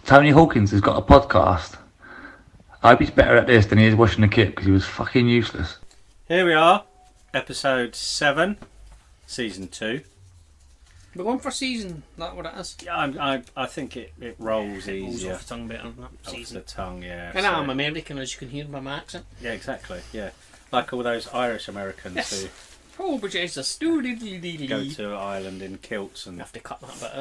Tony Hawkins has got a podcast. I hope he's better at this than he is washing the kit because he was fucking useless. Here we are, episode 7, season 2. We're going for season, that what it is? Yeah, I think it rolls easier. Rolls off the tongue better, doesn't it? Off Season. the tongue, yeah. And I'm American, as you can hear by my accent. Yeah, exactly, yeah. Like all those Irish Americans Yes. who Oh, but Jesus. go to Ireland in kilts and... You have to cut that bit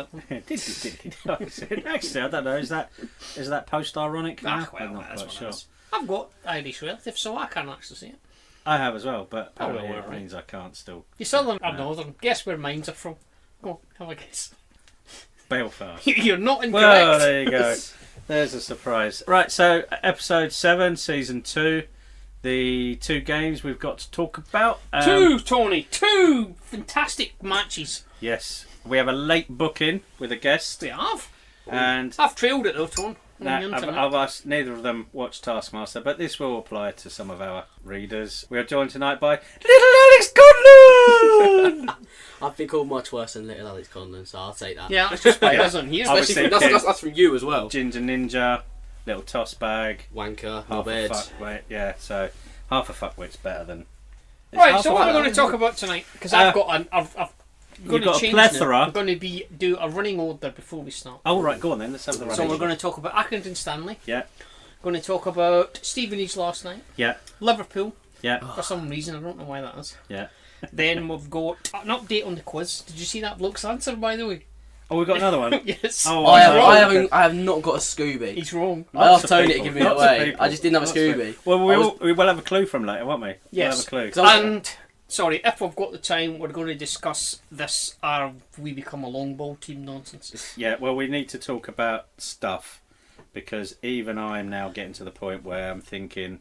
out. Actually, I don't know, is that post-ironic? Ah, I'm well, not that's quite what sure. it is. I've got Irish relatives, so I can't actually see it. I have as well, but Oh, well, apparently it right. means I can't still... You southern or northern? Guess where mines are from. Go on, have a guess. Belfast. You're not incorrect. Well, there you go. There's a surprise. Right, so episode 7, season 2. The 2 games we've got to talk about. Two, Tony. 2 fantastic matches. Yes. We have a late booking with a guest. We have. And I've trailed it though, Tony. I've asked, neither of them watched Taskmaster, but this will apply to some of our readers. We are joined tonight by Little Alex Conlon! I've been called much worse than Little Alex Conlon, so I'll take that. Yeah, that's just by us on here. I was Especially thinking- that's from you as well. Ginger Ninja, Little Toss Bag, Wanker, half a knobhead. fuckwit. Yeah, so half a fuckwit's better than... it's Right, half so a what are we fuck- going to talk about tonight? Because I've got an... I've You've got a plethora. I'm going to do a running order before we start. Oh, right, go on then. Let's have the So running. we're going to talk about Accrington Stanley. Yeah, Going to talk about Stevenage last night. yeah, Liverpool, yeah, for some reason. I don't know why that is. yeah. Then we've got an update on the quiz. Did you see that bloke's answer, by the way? Oh, we've got another one. Yes. Oh, I wrong. have not got a Scooby. He's wrong. I Lots asked of Tony to people, give me it lots of away. people, I just didn't have a lots of Scooby. people. Well, I was- we will have a clue from later, won't we? Yes. We'll have a clue. 'Cause I was- And, sorry, if we've got the time, we're going to discuss this, we become a long ball team nonsense. Yeah, well, we need to talk about stuff because even I'm now getting to the point where I'm thinking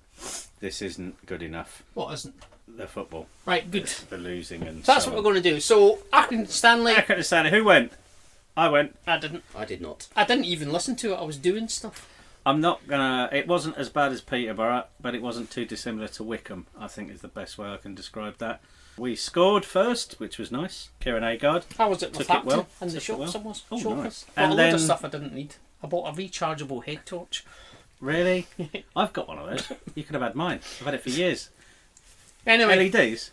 this isn't good enough. What isn't? The football, Right, good. the losing, and So that's so what on. we're going to do. So, Accrington Stanley, I couldn't understand it. Who went? I went. I didn't not. even listen to it. I was doing stuff. I'm not gonna. It wasn't as bad as Peterborough, but it wasn't too dissimilar to Wickham. I think is the best way I can describe that. We scored first, which was nice. Kieran Agard. How was it Took it reflecting well. in the Took it shop? well. Someone's Oh, shop. nice. Got And a load of then- stuff I didn't need. I bought a rechargeable head torch. Really? I've got one of those. You could have had mine. I've had it for years. Anyway, LEDs.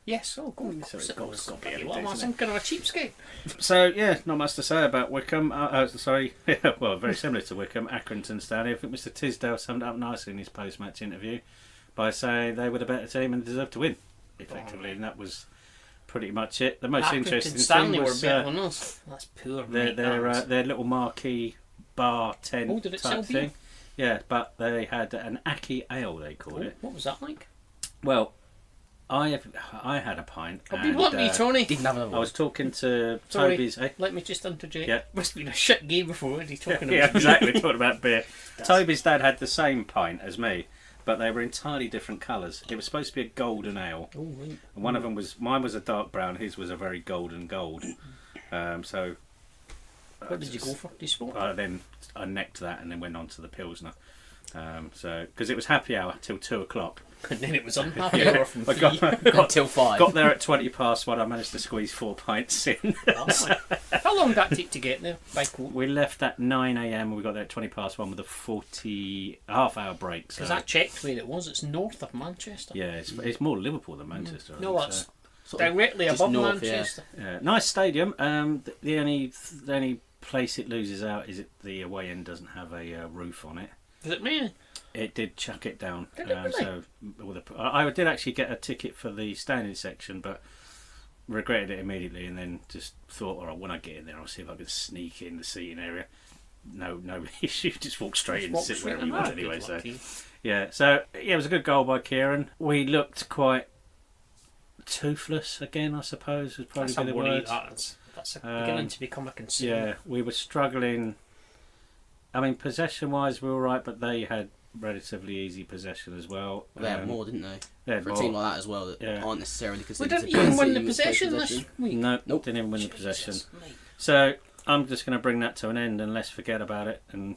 yes. Oh, go on. So it's Sit got- on it's got somebody. LEDs, What am I, isn't some kind of a cheapskate? So yeah, not much to say about Wickham. Sorry, well, very similar to Wickham. Accrington Stanley. I think Mr. Tisdale summed it up nicely in his post-match interview by saying they were the better team and deserved to win, effectively, and that was pretty much it. The most Accrington interesting Stanley thing were was better than us. That's poor. mate, that was. their little marquee bar tent Oh, did it sell type beer? thing. Yeah, but they had an Aki Ale, they called Oh, it. what was that like? Well, I had a pint. Oh, and, people like me, Tony. Didn't have another I one. was talking to Sorry. Toby's. Let me just interject. Yeah. Must have been a shit game before. What are you talking Yeah, about? exactly. Talking about beer. Toby's dad had the same pint as me, but they were entirely different colours. It was supposed to be a golden ale, Oh, right. and one of them was mine was a dark brown. His was a very golden gold. So What did you go for? Did you smoke? then I necked that and then went on to the pilsner. So because it was happy hour till 2:00. And then it was unhappy hour from I 3. got Until 5. got there at 1:20. I managed to squeeze 4 pints in. How long did that take to get there by quote? We left at 9 a.m. We got there at 1:20 with a half-hour break. So Because I checked where it was. It's north of Manchester. yeah, it's more Liverpool than Manchester. I No, think, that's so. directly just above north, Manchester. Yeah, nice stadium. The only place it loses out is the away end doesn't have a roof on it. Is it me? It did chuck it down. Did it really? So I did actually get a ticket for the standing section, but regretted it immediately, and then just thought, all right, when I get in there, I'll see if I can sneak in the seating area. No issue. Just walk straight in and sit wherever you want anyway. So yeah, it was a good goal by Kieran. We looked quite toothless again, I suppose, would probably That's be a the worry. word. That's beginning to become a concern. Yeah, we were struggling. I mean, possession-wise, we were all right, but they had relatively easy possession as well. They had more, didn't they? They had For a more. team like that as well, that Yeah. aren't necessarily We considered didn't to be even win the team with possession possession. this week. No, Nope. didn't even win the Jesus, possession. mate. So I'm just going to bring that to an end and let's forget about it and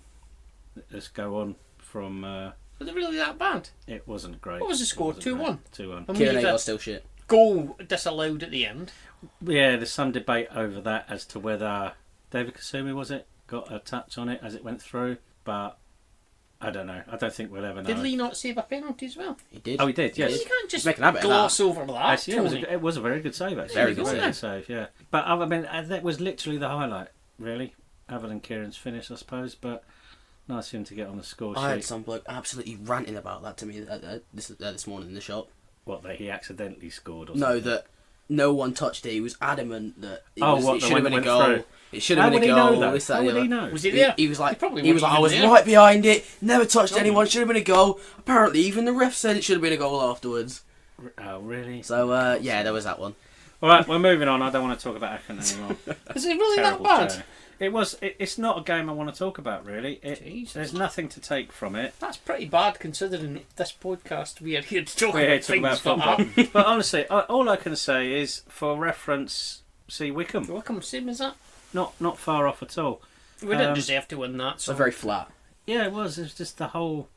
let's go on from. Was it really that bad? It wasn't great. What was the score? It wasn't 2-1? great. 2-1. And Kieran we had Agard a still shit. goal disallowed at the end. Yeah, there's some debate over that as to whether David Kasumi was it got a touch on it as it went through, but I don't know. I don't think we'll ever know. Did Lee not save a penalty as well? He did. Oh, he did, yes. You can't just Make an habit of gloss that. over that. Actually, Tony. it was a very good save, actually. Very good Very save. yeah. But I mean, that was literally the highlight, really, other than Kieran's finish, I suppose. But nice of him to get on the score sheet. I had some bloke absolutely ranting about that to me this morning in the shop. What, that he accidentally scored or No, something? that no one touched it. He was adamant that it The should one have been a that goal. went through? It should How have would been he a know goal. that? This, that, How and the would he other. know? Was he there? He was like, probably I was wasn't even right behind it. Never touched No. anyone. Should have been a goal. Apparently, even the ref said it should have been a goal afterwards. Oh, really? So yeah, there was that one. All right, we're moving on. I don't want to talk about Akron anymore. Is it really Terrible that bad? show. It's not a game I want to talk about, really. Jesus. There's nothing to take from it. That's pretty bad considering this podcast we are here to talk We're here about to talk about things that football. happen. But honestly, all I can say is, for reference, see Wickham. Welcome, same as that. Not far off at all. We didn't Um, deserve to win that. So So very flat. Yeah, it was. It was just the whole...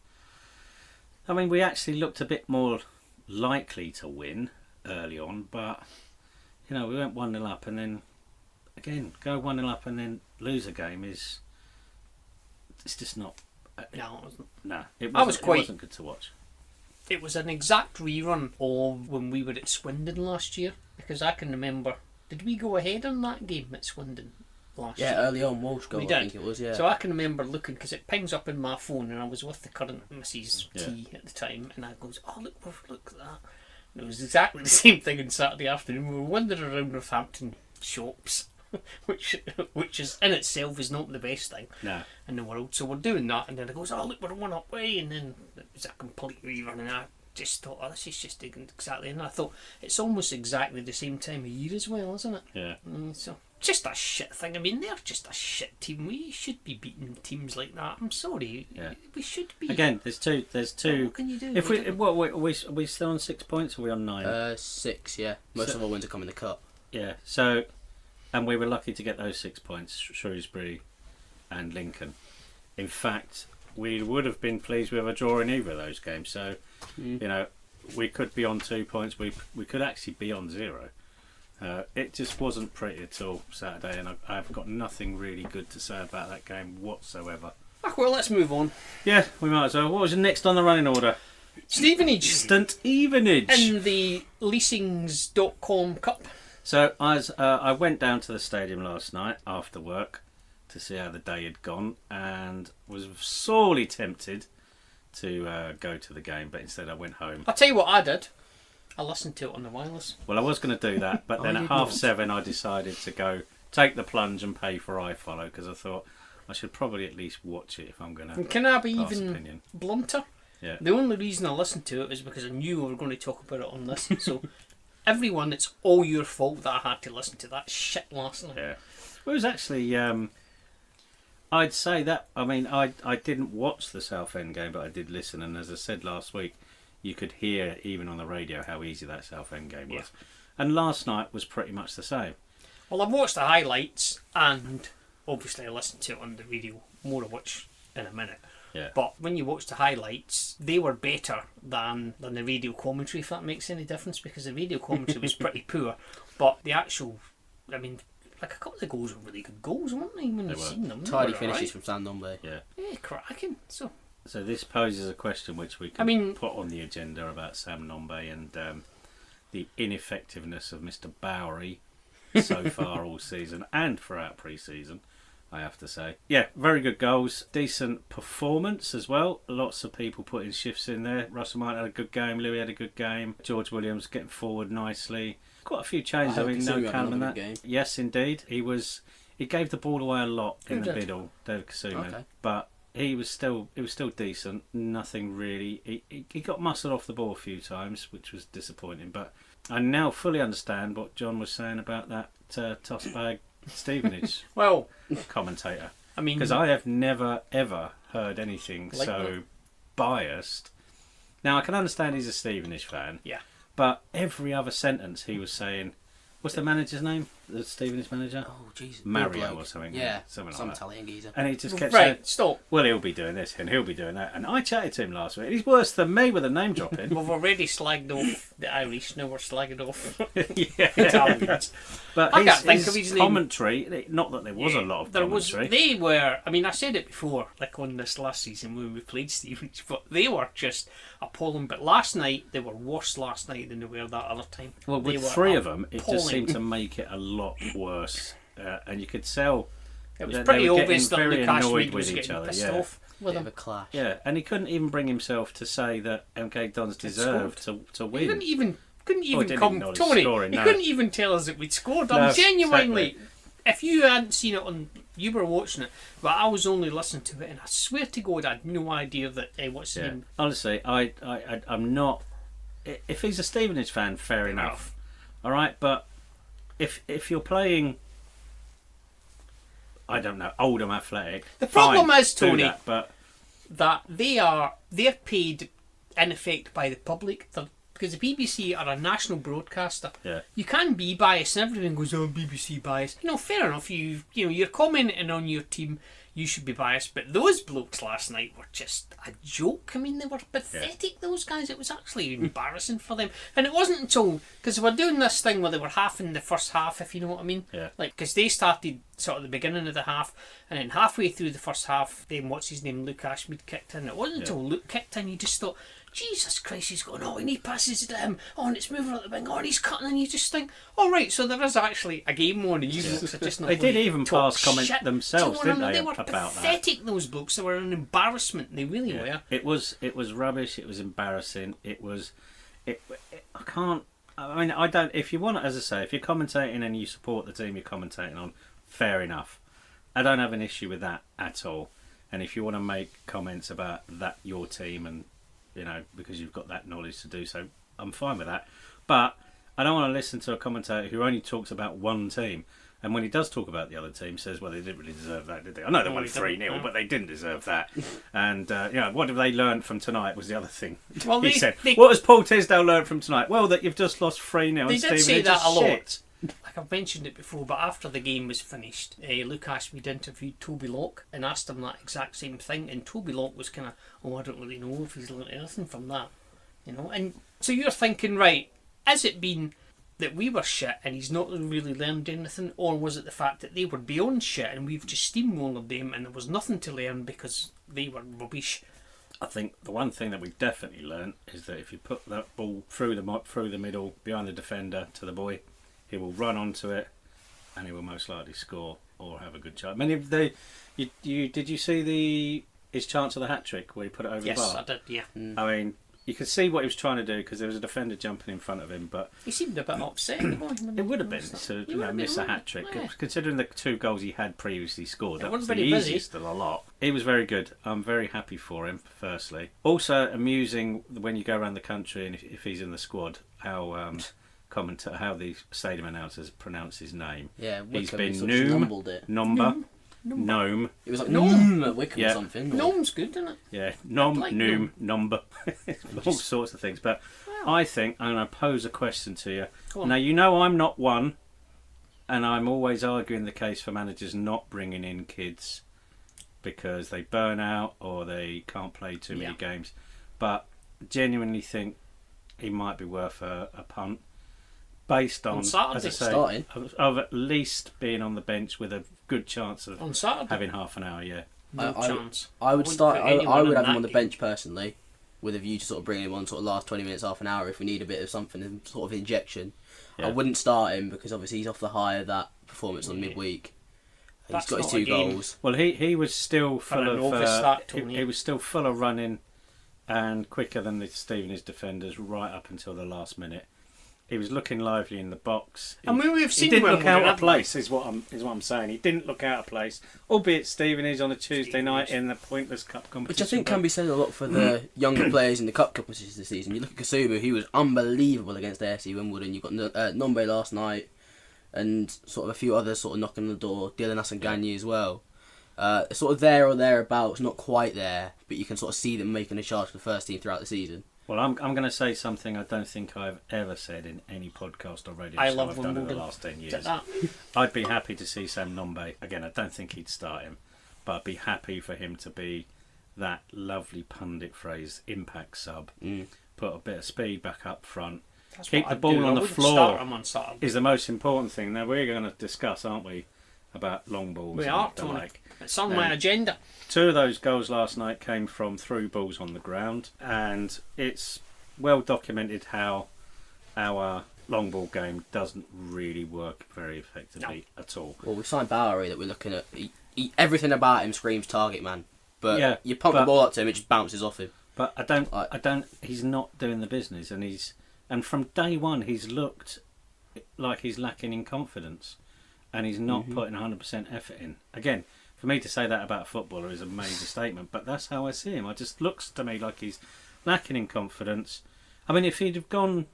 I mean, we actually looked a bit more likely to win early on, but, we went 1-0 up and then, again, go 1-0 up and then lose a game is... It's just not... no, it wasn't. No, it wasn't good to watch. It was an exact rerun of when we were at Swindon last year, because I can remember. Did we go ahead on that game at Swindon last year? Yeah, early on Walsh goal. We I did. think it was. Yeah. So I can remember looking, because it pings up in my phone, and I was with the current Mrs. Yeah. T at the time, and I goes, "Oh look at that!" And it was exactly the same thing on Saturday afternoon. We were wandering around Northampton shops, which is in itself is not the best thing No. in the world. So we're doing that, and then it goes, "Oh look, we're one up way," and then it was a complete rerun, and I just thought, "Oh, this is just exactly." And I thought it's almost exactly the same time of year as well, isn't it? Yeah. So just a shit thing. I mean, they're just a shit team. We should be beating teams like that. I'm sorry. Yeah. We should be. Again, there's two. What can you do? If are we still on 6 points? Or are we on 9? 6. Yeah. Most of our wins are coming in the cup. Yeah. So, and we were lucky to get those 6 points. Shrewsbury and Lincoln. In fact, we would have been pleased with a draw in either of those games. So, we could be on 2 points. We could actually be on 0. It just wasn't pretty at all Saturday, and I've got nothing really good to say about that game whatsoever. Well, let's move on. Yeah, we might as well. What was next on the running order? Stevenage Stevenage. in the Leasings.com Cup. So I went down to the stadium last night after work to see how the day had gone, and was sorely tempted to go to the game, but instead I went home. I'll tell you what I did. I listened to it on the wireless. Well, I was going to do that, but then I at did 7:30 I decided to go take the plunge and pay for iFollow, because I thought I should probably at least watch it if I'm going to And can I be pass even opinion. blunter? Yeah. The only reason I listened to it was because I knew we were going to talk about it on this. So, everyone, it's all your fault that I had to listen to that shit last night. Yeah. Well, it was actually... I'd say that... I mean, I didn't watch the Southend game, but I did listen, and as I said last week, you could hear, even on the radio, how easy that Southend game was. Yeah. And last night was pretty much the same. Well, I've watched the highlights, and obviously I listened to it on the radio, more of which in a minute. Yeah. But when you watch the highlights, they were better than the radio commentary, if that makes any difference, because the radio commentary was pretty poor. But the actual, I mean, like a couple of the goals were really good goals, weren't they, when you've were. seen them? Tidy They were finishes alright. from Stan Nombe. Yeah. Yeah, cracking. So this poses a question which we can put on the agenda about Sam Nombe and the ineffectiveness of Mr. Bowery so far all season and throughout pre-season, I have to say. Yeah, very good goals. Decent performance as well. Lots of people putting shifts in there. Russell Martin had a good game. Louis had a good game. George Williams getting forward nicely. Quite a few changes. I mean, no Callum in that. Game. Yes, indeed. He gave the ball away a lot in Who the did? middle, David Kasuma. Okay. But it was still decent. Nothing really. He got muscled off the ball a few times, which was disappointing. But I now fully understand what John was saying about that toss bag Stevenage Well, commentator, I mean, because I have never ever heard anything Like so that. biased. Now I can understand he's a Stevenage fan. Yeah. But every other sentence he was saying, what's the manager's name? the Stevenage manager? Oh, Jesus. Mario or something. Yeah, something like some that. Italian geezer. And he just kept Right, saying, stop. well, he'll be doing this and he'll be doing that. And I chatted to him last week. He's worse than me with a name dropping. We've already slagged off the Irish, now we're slagging off Yeah. Italians. But I his, can't think of his name. commentary, not that there was a lot of commentary. They were, I mean, I said it before, like on this last season when we played Stevenage, but they were just appalling. But last night, they were worse last night than they were that other time. Well, They with were 3 of them, it just appalling. seemed to make it a lot worse. And you could tell It was that pretty they were obvious that getting very Lucas annoyed Reid with was each getting other. pissed Yeah. off with Bit him. of a clash. Yeah, and he couldn't even bring himself to say that MK Dons deserved to He win. couldn't even didn't come, acknowledge Tony. scoring, He no. couldn't even tell us that we'd scored. No, I'm genuinely. exactly. If you hadn't seen it on, you were watching it, but I was only listening to it, and I swear to God, I had no idea that what's his Yeah. name. Honestly, I'm not. If he's a Stevenage fan, fair enough. All right, but if you're playing, I don't know, Oldham Athletic. The problem fine, is, do Tony, that, but that they're paid in effect by the public. Because the BBC are a national broadcaster. Yeah. You can be biased, and everyone goes, "Oh, BBC biased." You know, fair enough. You're commenting on your team. You should be biased, but those blokes last night were just a joke. I mean, they were pathetic. Those guys. It was actually embarrassing for them. And it wasn't until because they were doing this thing where they were half in the first half, if you know what I mean. Yeah. Like because they started sort of the beginning of the half, and then halfway through the first half, then what's his name, Luke Ashmead kicked in. It wasn't until Luke kicked in you just thought, Jesus Christ, he's going, oh, and he passes it to him, oh, and it's moving out the wing, oh, and he's cutting, and you just think, oh, right, so there is actually a game on, and you blokes are just not They did going to even talk pass comment shit. themselves, Do you know didn't what I mean? they, They were about that? pathetic, those blokes. They were an embarrassment. They really were. It was rubbish. It was embarrassing. I can't. I mean, I don't. If you want, as I say, if you're commentating and you support the team you're commentating on, fair enough. I don't have an issue with that at all. And if you want to make comments about that your team and because you've got that knowledge to do so, I'm fine with that. But I don't want to listen to a commentator who only talks about one team. And when he does talk about the other team, says, well, they didn't really deserve that, did they? I know they won 3-0, but they didn't deserve that. And, what have they learned from tonight was the other thing. Well, he said, what has Paul Tisdale learned from tonight? Well, that you've just lost 3-0 They and did say Stevenage that a is lot. shit. Like I've mentioned it before, but after the game was finished, Luke Ashmead interviewed Toby Locke and asked him that exact same thing, and Toby Locke was kind of, I don't really know if he's learned anything from that, And so you're thinking, right, has it been that we were shit and he's not really learned anything, or was it the fact that they were beyond shit and we've just steamrolled them and there was nothing to learn because they were rubbish? I think the one thing that we've definitely learned is that if you put that ball through the middle, behind the defender to the boy, he will run onto it, and he will most likely score or have a good chance. I mean, did you see his chance of the hat trick where he put it over the bar? Yes, I did. Yeah. I mean, you could see what he was trying to do because there was a defender jumping in front of him, but He seemed a bit upset. it would have been to miss a hat trick, considering the 2 goals he had previously scored. That was the easiest of a lot. He was very good. I'm very happy for him. Firstly, also amusing when you go around the country and if he's in the squad, how the stadium announcers pronounce his name. Yeah, he's Wickham, been sort of mumbled it. Gnome. It was like Gnome. at Wickham or something. Or... Gnome's good, isn't it? Yeah, like Noom, Number. All sorts of things. But I think I'm going to pose a question to you. Now, I'm not one, and I'm always arguing the case for managers not bringing in kids because they burn out or they can't play too many games. But genuinely think he might be worth a punt. Based on as I say, of at least being on the bench with a good chance of having half an hour. Yeah, chance. I would start. I would have him on the bench personally, with a view to sort of bringing him on sort of last 20 minutes, half an hour if we need a bit of something, sort of injection. Yeah. I wouldn't start him because obviously he's off the high of that performance on midweek. He's got his 2 goals. Well, he was still full of he was still full of running and quicker than the Stevenage defenders right up until the last minute. He was looking lively in the box. I mean, we've seen he didn't look out of place. Is what I'm saying. He didn't look out of place, albeit Stevenage on a Tuesday night in the pointless cup competition. Which I think can be said a lot for the younger players in the cup competitions this season. You look at Kasumu, he was unbelievable against AFC Wimbledon. You've got Nombe last night, and sort of a few others sort of knocking on the door. Dylan Asanganye as well. Sort of there or thereabouts, not quite there, but you can sort of see them making a charge for the first team throughout the season. Well, I'm going to say something I don't think I've ever said in any podcast or radio I show love I've done in the Wimbledon. last 10 Is it years. that? I'd be happy to see Sam Nombe. Again, I don't think he'd start him, but I'd be happy for him to be that lovely pundit phrase, impact sub. Put a bit of speed back up front. That's Keep what the I'd ball do. on I the wouldn't floor start him on Saturday. is the most important thing. Now, we're going to discuss, aren't we, about long balls We and are, the Tony. like. It's on my agenda. 2 of those goals last night came from through balls on the ground, and it's well documented how our long ball game doesn't really work very effectively at all. Well, we've signed Bowery that we're looking at. Everything about him screams target man. But Yeah, you pump the ball up to him, it just bounces off him. But I don't. He's not doing the business, and from day one he's looked like he's lacking in confidence, and he's not putting 100% effort in. Again, for me to say that about a footballer is a major statement, but that's how I see him. It just looks to me like he's lacking in confidence. I mean, if he'd have gone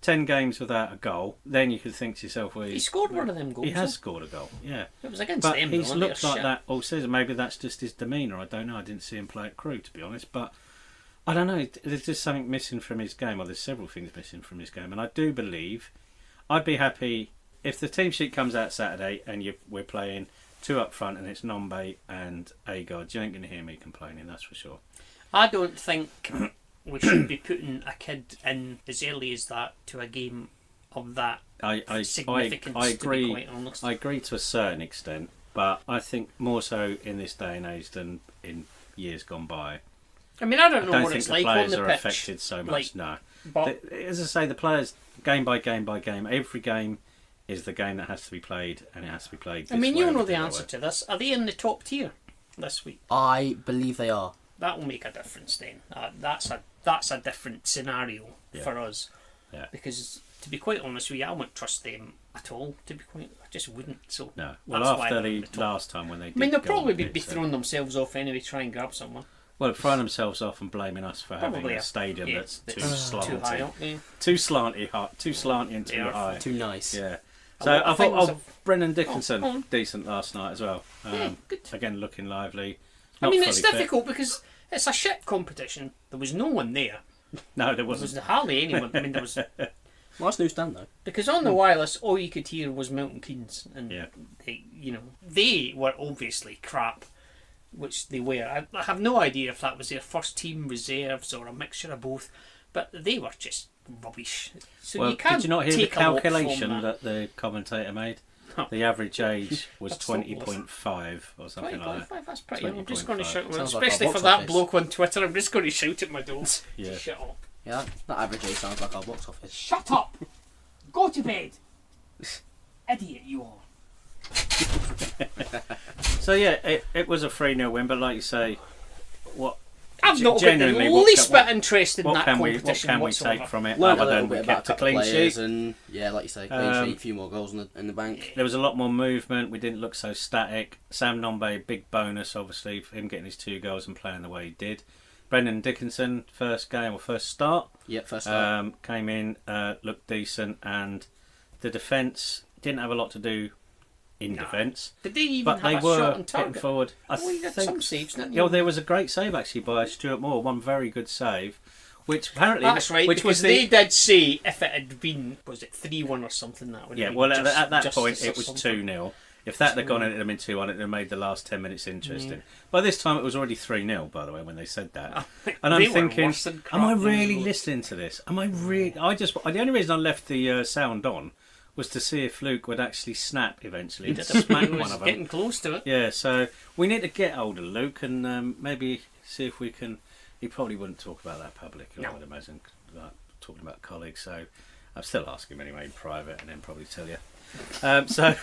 10 games without a goal, then you could think to yourself, well, He scored one of them goals. he has scored a goal, yeah. It was against But them. he's though, looked like shit. that all season. Maybe that's just his demeanour. I don't know. I didn't see him play at Crewe, to be honest. But I don't know. There's just something missing from his game. Or there's several things missing from his game. And I do believe I'd be happy if the team sheet comes out Saturday and we're playing 2 up front and it's Nombe and Agard. You ain't going to hear me complaining, that's for sure. I don't think we should be putting a kid in as early as that to a game of that significance. I To be agree. quite honest. I agree to a certain extent, but I think more so in this day and age than in years gone by. I mean, I don't know I don't what think it's the like on players the are pitch. affected so much. Like, No, but as I say, the players game by game by game. Every game is the game that has to be played, and it has to be played. I mean, you'll know the that answer way. to this. Are they in the top tier this week? I believe they are. That will make a difference then. That's a different scenario for us. Yeah. Because to be quite honest with you, I wouldn't trust them at all. To be quite, I just wouldn't. So No. Well, that's why after they're in the top. last time when they did I mean, they'll go on probably the be pitch, so- throwing themselves off anyway, try and grab someone. Well, throwing themselves off and blaming us for having Probably a stadium yeah, that's too too high slanty, up there. too slanty and They too are high. Too nice. Yeah. A So lot I of thought things Brennan Dickinson go on. decent last night as well. Yeah, good. Again, looking lively. I Not mean, it's fully fit. difficult because it's a shit competition. There was no one there. No, there There was wasn't. hardly anyone. I mean, there was Nice newsstand though. because on the wireless, all you could hear was Milton Keynes, and Yeah. they were obviously crap, which they were. I have no idea if that was their first team reserves or a mixture of both, but they were just rubbish. So Well, you can't did you not hear the take a lot from calculation that. the commentator made? No. The average age was That's not 20.5 or something like that. 20.5, that's pretty. I'm just going to 20.5. shout, Sounds like especially our for box that office. bloke on Twitter. I'm just going to shout at my door. Yeah. Shut up! Yeah, that average age sounds like our box office. Shut up! Go to bed, idiot you are. So yeah, it was a 3-0 win, but like you say, what I've not got the genuinely, least what bit interested in what that can we competition whatsoever. take from it Learned a other little than we bit about kept a a couple clean players sheet? and yeah, like you say, clean sheet, a few more goals in the bank. There was a lot more movement. We didn't look so static. Sam Nombe, big bonus, obviously, for him getting his 2 goals and playing the way he did. Brendan Dickinson, first game or first start, Yep, first start. came in, looked decent, and the defence didn't have a lot to do in defence, Did they even but have they a shot were on getting target? forward. I Well, you had think some saves, didn't Yeah, you? well, there was a great save actually by Stuart Moore, one very good save, which apparently That's right, which because was the, they did say if it had been, was it 3-1 or something, that would have Yeah, been well, just, at that justice point, or it was something. 2-0. If that had gone in, it would have been 2-1. It would have made the last 10 minutes interesting. By this time, it was already 3-0, by the way, when they said that. And I'm They were thinking, worse than crap, am I those really blokes. listening to this? Am I really... The only reason I left the sound on was to see if Luke would actually snap eventually. He To did. smack He was one of them. getting close to it. Yeah, so we need to get hold of Luke and maybe see if we can... He probably wouldn't talk about that publicly, I No. would imagine, like talking about colleagues. So I'll still ask him anyway in private and then probably tell you. So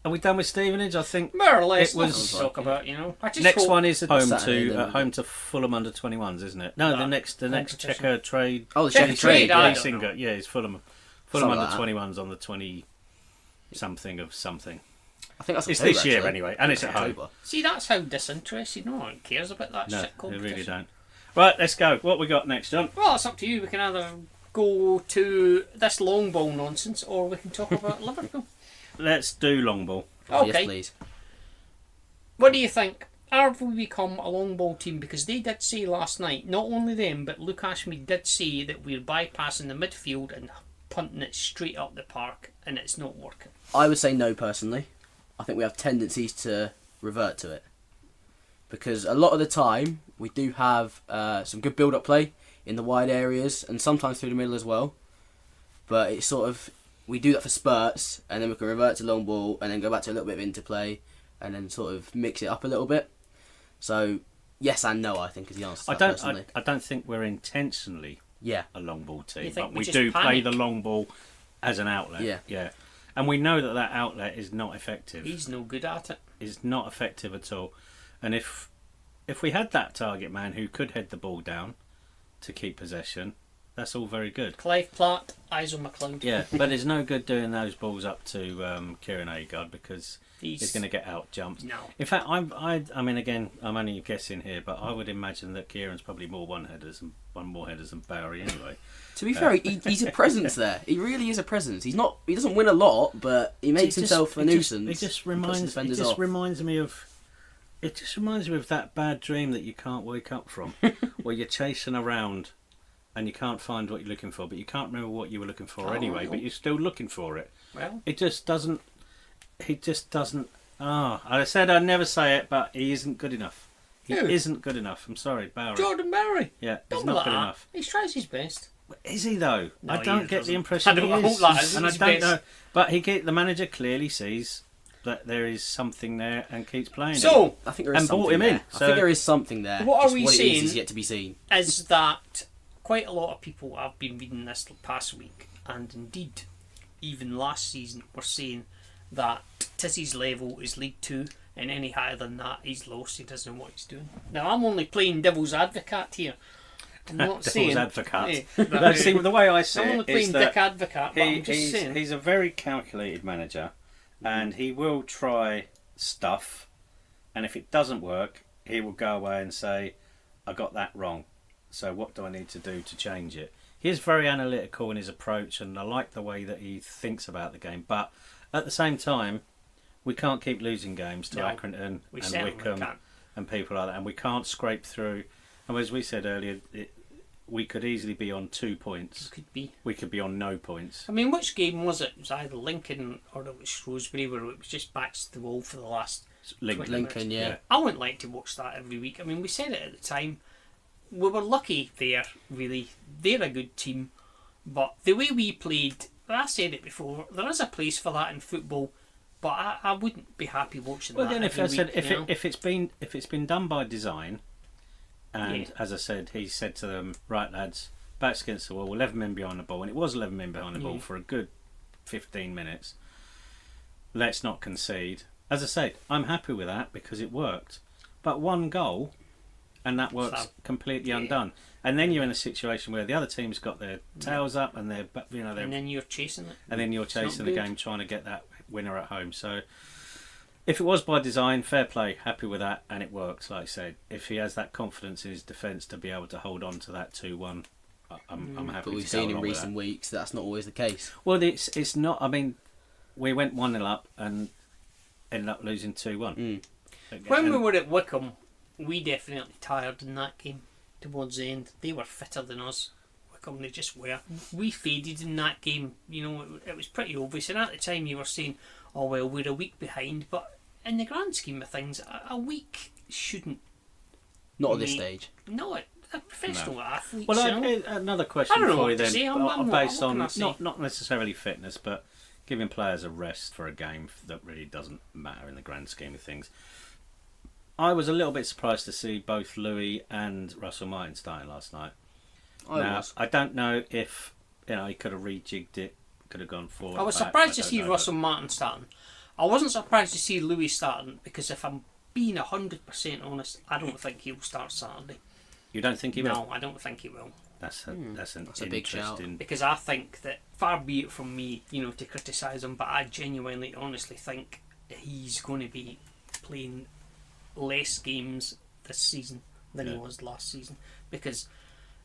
are we done with Stevenage? I think More or less, It was- nothing to talk about, you know. I just next hope one is home Saturday, to then. home to Fulham under 21s, isn't it? No, the No, next competition. Checker trade. Oh, the Check Checker and trade, trade. I Yeah. don't Singer, know. yeah, it's Fulham Something under like that. 21s on the 20 something of something. I think that's It's October, this year actually. anyway, and it's at home. October. See, that's how disinterested. No one cares about that No, shit they competition. really don't. Right, let's go. What we got next, John? Well, it's up to you. We can either go to this long ball nonsense or we can talk about Liverpool. Let's do long ball. Okay. Yes, please. What do you think have we become a long ball team? Because they did say last night, not only them, but Luke Ashmead did say that we're bypassing the midfield and punting it straight up the park, and it's not working. I would say no, personally. I think we have tendencies to revert to it. Because a lot of the time, we do have some good build-up play in the wide areas, and sometimes through the middle as well. But it's sort of, we do that for spurts, and then we can revert to long ball, and then go back to a little bit of interplay, and then sort of mix it up a little bit. So, yes and no, I think, is the answer to that, personally. I don't think we're intentionally a long ball team, but we do play the long ball as an outlet. Yeah. And we know that outlet is not effective. He's no good at it. It's not effective at all. And if we had that target man who could head the ball down to keep possession, that's all very good. Clive Platt, eyes on McLeod. Yeah, but it's no good doing those balls up to Kieran Agard because he's going to get out jumped. No. In fact, I mean, again, I'm only guessing here, but I would imagine that Kieran's probably one more headers than Bowery anyway. To be fair, he's a presence there. He really is a presence. He doesn't win a lot, but he makes himself a nuisance. It just reminds me of that bad dream that you can't wake up from, where you're chasing around and you can't find what you're looking for, but you can't remember what you were looking for anyway, but you're still looking for it. Well, it just doesn't. I said I'd never say it, but he isn't good enough. He isn't good enough. I'm sorry, Bowery. Jordan Bowery. Yeah, he's not good enough. He tries his best. Is he though? No, I don't get the impression he is. And I don't know. But the manager clearly sees that there is something there and keeps playing. So I think there is something there. I think there is something there. What are we saying? It is yet to be seen. Is that quite a lot of people have been reading this past week, and indeed, even last season, were saying that Tizzy's level is League 2, and any higher than that, he's lost. He doesn't know what he's doing. Now, I'm only playing devil's advocate here. I'm not saying advocate. See, the way I see I'm only playing dick advocate, but I'm just saying he's a very calculated manager, and he will try stuff, and if it doesn't work, he will go away and say, "I got that wrong. So what do I need to do to change it?" He's very analytical in his approach, and I like the way that he thinks about the game. But at the same time, we can't keep losing games to Accrington and Wickham and people like that, and we can't scrape through. And as we said earlier, we could easily be on 2 points. We could be on no points. I mean, which game was it? It was either Lincoln or it was Shrewsbury, where it was just backs to the wall for the last Lincoln, yeah. I wouldn't like to watch that every week. I mean, we said it at the time. We were lucky there, really. They're a good team. But the way we played, I said it before, there is a place for that in football, but I wouldn't be happy watching that. Well, then, if it's been done by design, and as I said, he said to them, "Right, lads, backs against the wall, 11 men behind the ball," and it was 11 men behind the ball for a good 15 minutes. Let's not concede. As I said, I'm happy with that because it worked. But one goal, and that works completely undone. And then you're in a situation where the other team's got their tails up, and they're and then you're chasing it. And then you're chasing the game, trying to get that winner at home. So, if it was by design, fair play, happy with that, and it works. Like I said, if he has that confidence in his defence to be able to hold on to that 2-1, I'm happy. But we've seen in recent weeks that's not always the case. Well, it's not. I mean, we went 1-0 up and ended up losing 2-1. When we were at Wickham, we definitely tired in that game towards the end. They were fitter than us. Wickham, they just were. We faded in that game. You know, it was pretty obvious. And at the time, you were saying, "Oh well, we're a week behind." But in the grand scheme of things, a week shouldn't. Not at this stage. No, a professional athlete. Well, another question for you then, based on not necessarily fitness, but giving players a rest for a game that really doesn't matter in the grand scheme of things. I was a little bit surprised to see both Louis and Russell Martin starting last night. I don't know if he could have rejigged it, could have gone forward. I was surprised to see Russell Martin starting. I wasn't surprised to see Louis starting because if I'm being 100% honest, I don't think he'll start Saturday. You don't think he will? No, I don't think he will. That's a big shout. Because I think that, far be it from me, to criticise him, but I genuinely, honestly think he's going to be playing less games this season than he was last season. Because,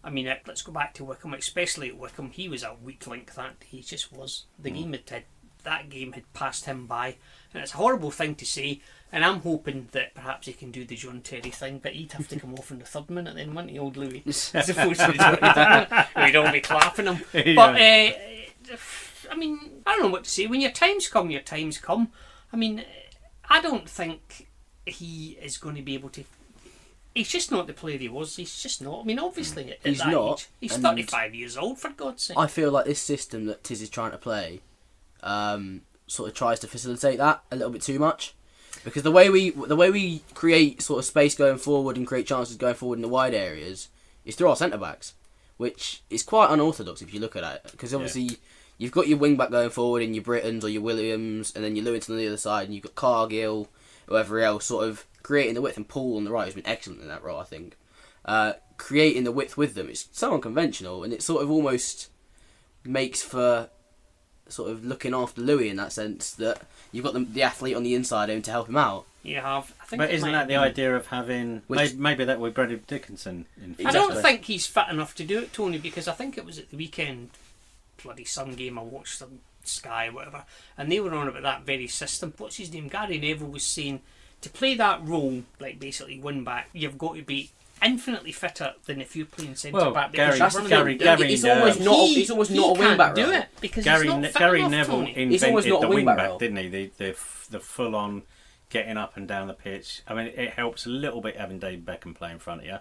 I mean, let's go back to Wickham, especially at Wickham. He was a weak link that day. He just was. The game had that game had passed him by. And it's a horrible thing to say, and I'm hoping that perhaps he can do the John Terry thing, but he'd have to come off in the 3rd minute then, wouldn't he, old Louis? As opposed to the 20th minute. We'd all be clapping him. Yeah. But, I mean, I don't know what to say. When your time's come, your time's come. I mean, I don't think he is going to be able to... He's just not the player he was. He's just not. I mean, obviously, at He's that not, age, he's and 35 years old, for God's sake. I feel like this system that Tiz is trying to play sort of tries to facilitate that a little bit too much, because the way we create sort of space going forward and create chances going forward in the wide areas is through our centre backs, which is quite unorthodox if you look at it. Because obviously you've got your wing back going forward in your Brittons or your Williams, and then your Lewington on the other side, and you've got Cargill, whoever else, sort of creating the width, and Paul on the right has been excellent in that role, I think. Creating the width with them, it's so unconventional, and it sort of almost makes for sort of looking after Louis in that sense, that you've got the athlete on the inside him to help him out. You have. I think but isn't that the idea of having... Maybe that with Brendan Dickinson in I don't think he's fit enough to do it, Tony, because I think it was at the weekend bloody Sun game I watched some Sky or whatever, and they were on about that very system. What's his name? Gary Neville was saying to play that role, like basically win back, you've got to be infinitely fitter than if you're playing centre back. Gary He's almost not a wing back do role. it because Gary he's not fit Neville enough, Tony. invented not the a wing wing back back, role. didn't he? The full on getting up and down the pitch. I mean, it helps a little bit having David Beckham play in front of you.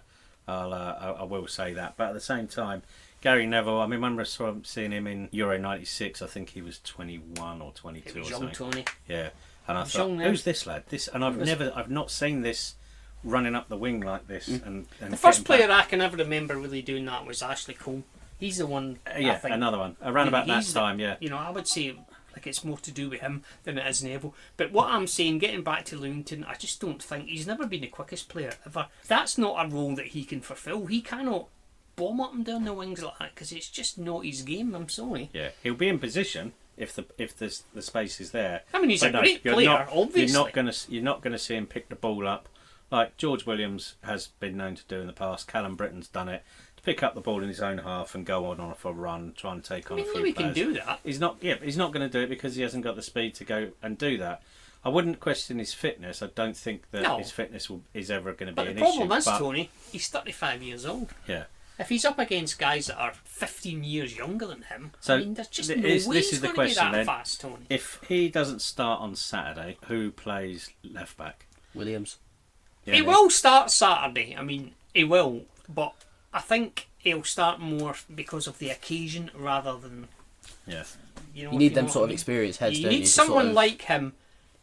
I will say that, but at the same time, Gary Neville. I mean, when I saw seeing him in Euro '96, I think he was 21 or 22 He was or young, something. Tony. Yeah, and I He's thought, young then. who's this lad? I've not seen this running up the wing like this. And The first getting player I can ever remember really doing that was Ashley Cole. He's the one. yeah, I think, another one around about that he's the- time. Yeah, You know, I would say like it's more to do with him than it is Neville. But what I'm saying, getting back to Lewington, I just don't think he's never been the quickest player ever. That's not a role that he can fulfil. He cannot bomb up and down the wings like that because it's just not his game. I'm sorry. yeah, he'll be in position if the space is there. I mean, he's a But no, great you're player, not- obviously. You're not gonna see him pick the ball up like George Williams has been known to do in the past. Callum Britton's done it, to pick up the ball in his own half and go on a run, try and take I on mean, a few Louis players. can do that. He's not going to do it because he hasn't got the speed to go and do that. I wouldn't question his fitness. I don't think that No. his fitness is ever going to But be the an issue. problem is, but Tony, he's 35 years old. yeah. If he's up against guys that are 15 years younger than him, So I mean, there's just no this way is he's the going question to be that then. fast, Tony. If he doesn't start on Saturday, who plays left back? Williams. Yeah, He will start Saturday. I mean, he will, but I think he'll start more because of the occasion rather than. Yeah. You need know them what sort I of mean. experienced heads, You don't you? need to someone sort of like him